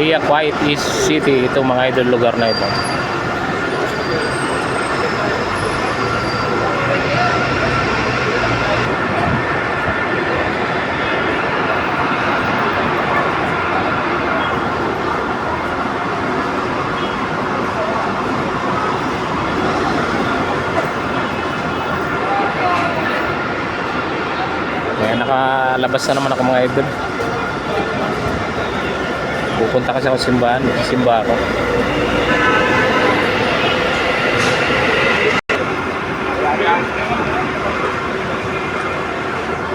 Lea Quiet East City, ito mga idol, lugar na ito. Kaya nakalabas na naman ako mga idol. Pupunta kasi ako sa simbahan, simba ako.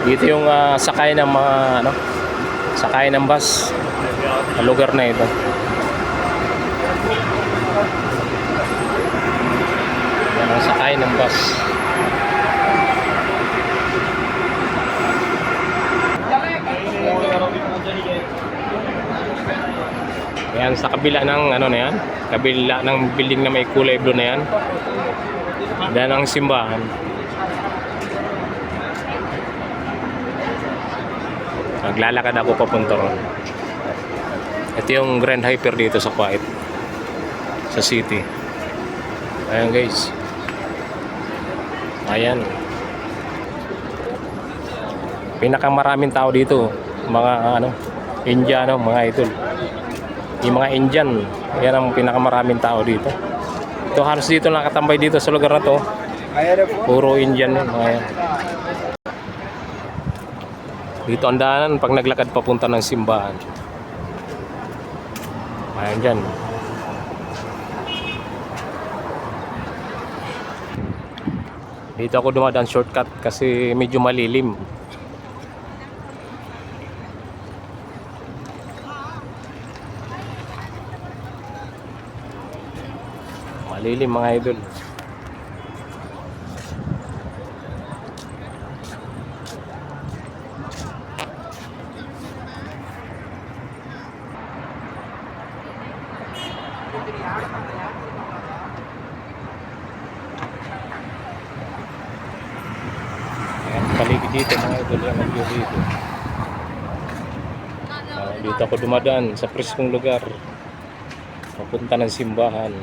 Dito yung sakay ng mga sakay ng bus sa lugar na ito. Yan ang sakay ng bus. Yan sa kabila ng na yan, kabila ng building na may kulay blue na yan. Yan ang simbahan. Naglalakad ako papunta ron. Ito yung Grand Hyper dito sa Kuwait, sa city. Ayan guys. Ayan. Pinakamaraming tao dito, mga Indiano, mga idol. Yung mga Indian, yan ang pinakamaraming tao dito. Ito halos dito nakatambay dito sa lugar na to. Puro Indian mga yan. Dito ang daanan pag naglakad papunta ng simbahan. Ayan dyan. Dito ako dumadaan shortcut kasi medyo malilim. Malilim mga idol. Paligid dito mga idol, yan ang view dito. Dito ako dumadaan sa preskong lugar papunta ng simbahan.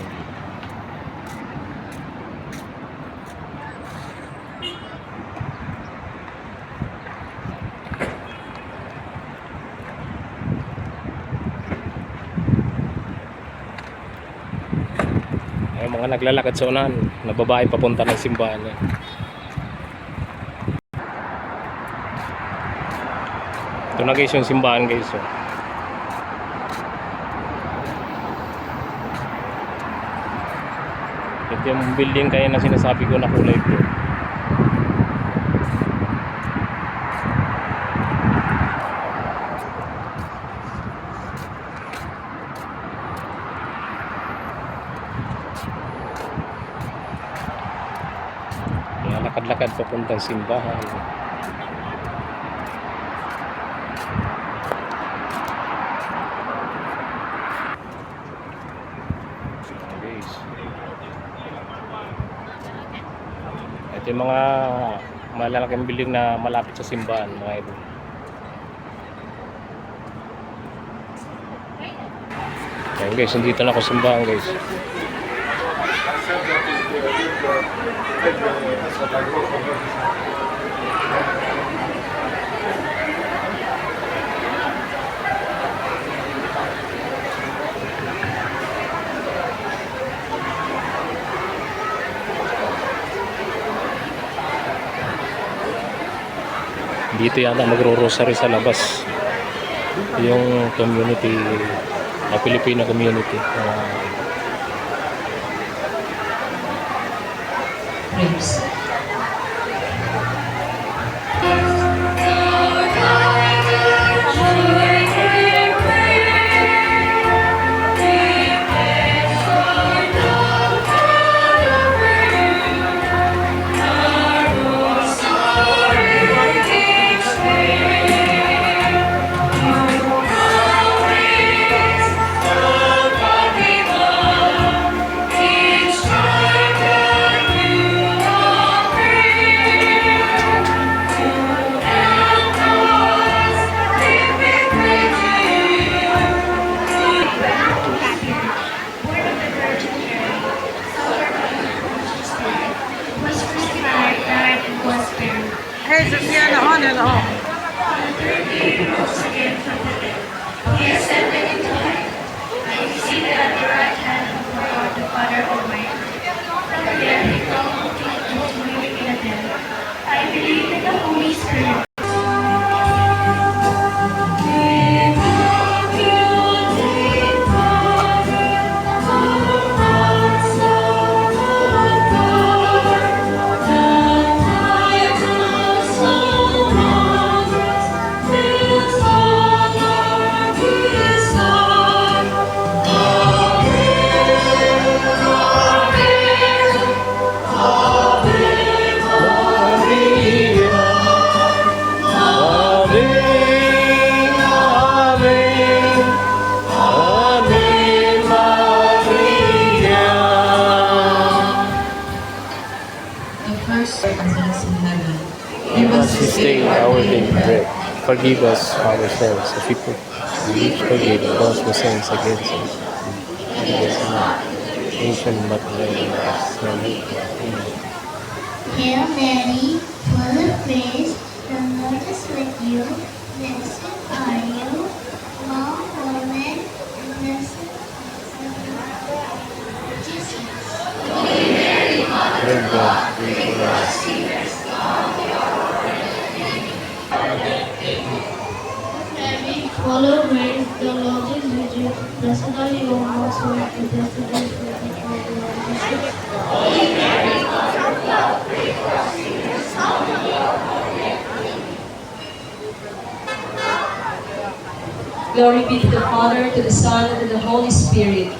Ay, mga naglalakad sa unahan na babae papunta ng simbahan. Ito na guys yung simbahan guys. Ito yung building kaya na sinasabi ko na kulay blue. Kaya lakad-lakad papuntang simbahan. Ito yung mga malalaking building na malapit sa simbahan mga idol. Ayan guys, nandito na ako sa simbahan guys. Dito yata magro-rosary sa labas yung community, Filipino community. heaven, give us This day our daily bread. Forgive us our sins, as we forgive those who sins against us. Lead us not into temptation, but deliver us from evil. Amen. Hail Mary, full of grace, the Lord is with you. Blessed are you among women, and blessed is the fruit of Jesus. Thank God, pray for us. Mary, full of grace, the Lord is with you. Blessed are you amongst women, and blessed is the fruit of your womb, Jesus. Glory be to the Father, to the Son, and to the Holy Spirit.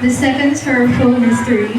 The second sorrowful mystery,